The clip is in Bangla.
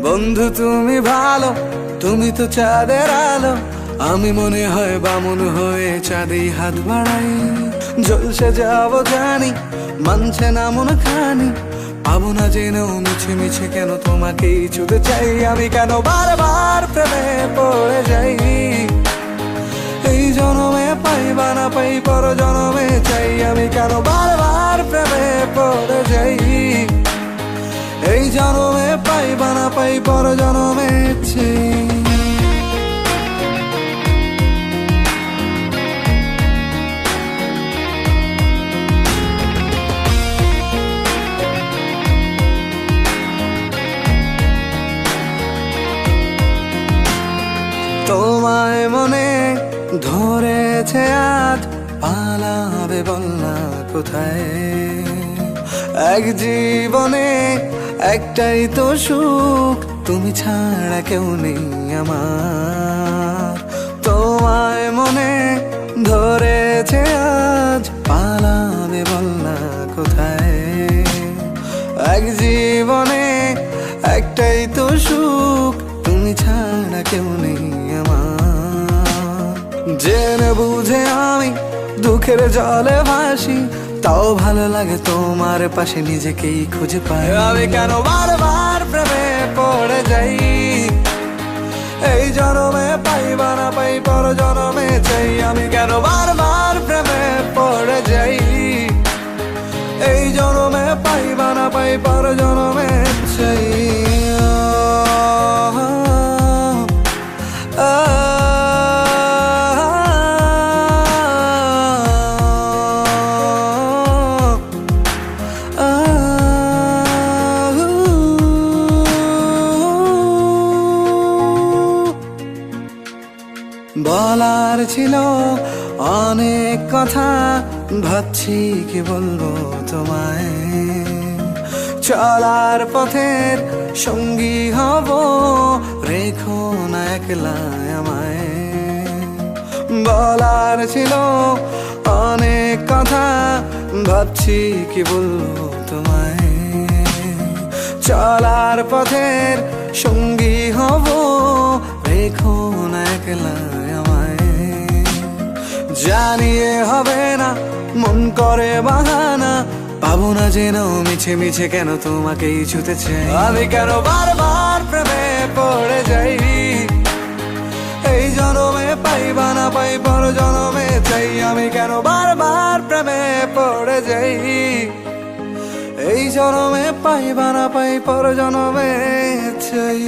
বন্ধু তুমি ভালো, তুমি তো চাঁদের আলো। আমি মনে হয় বামুন হয়ে চাঁদে হাত বাড়াই। জলসে যাব জানি, মানছে না মন খানি। পাবো না জেনেও মিছে মিছে কেন তোমাকেই ছুঁতে চাই। আমি কেন বারবার প্রেমে পড়ে যাই। এই জনমে পাই বা না পাই, পর জনমে চাই। আমি কেন বারবার প্রেমে পড়ে যাই। এই জনমে পাই বা না পাই, পর জনমে চাই। তোমায় মনে ধরেছে আজ, পালাবে বল না কোথায়। এক জীবনে একটাই তো সুখ, তুমি ছাড়া কেউ নেই আমার। তোমায় মনে ধরেছে আজ, পালাবে বল না কোথায়। এক জীবনে একটাই তো সুখ, তুমি ছাড়া কেউ নেই আমার। জেনে বুঝে আমি দুঃখের জলে ভাসি, তাও ভালো লাগে তোমার পাশে নিজেকেই খুঁজে পাই। আমি কেন বারবার প্রেমে পড়ে যাই। এই জনমে পাই বা না পাই, পর জনমে চাই। আমি কেন বারবার প্রেমে পড়ে যাই। এই জনমে পাই বা না পাই, পর জনমে চাই। বলার ছিল অনেক কথা, ভাবছি কি বলবো তোমায়। চলার পথের সঙ্গী হব, রেখো না একলা আমায়। বলার ছিল অনেক কথা, ভাবছি কি বলবো তোমায়। চলার পথের সঙ্গী হব, রেখো না একলা আমায়। জানিয়ে হবে না, মন করে বাহানা। পাবো না জেনেও মিছে মিছে কেন তোমাকেই ছুঁতে চাই। আমি কেন বারবার প্রেমে পড়ে যাই। এই জনমে পাই বা না পাই, পর জনমে চাই। আমি কেন বারবার প্রেমে পড়ে যাই। এই জনমে পাই বা না পাই, পর জনমে চাই।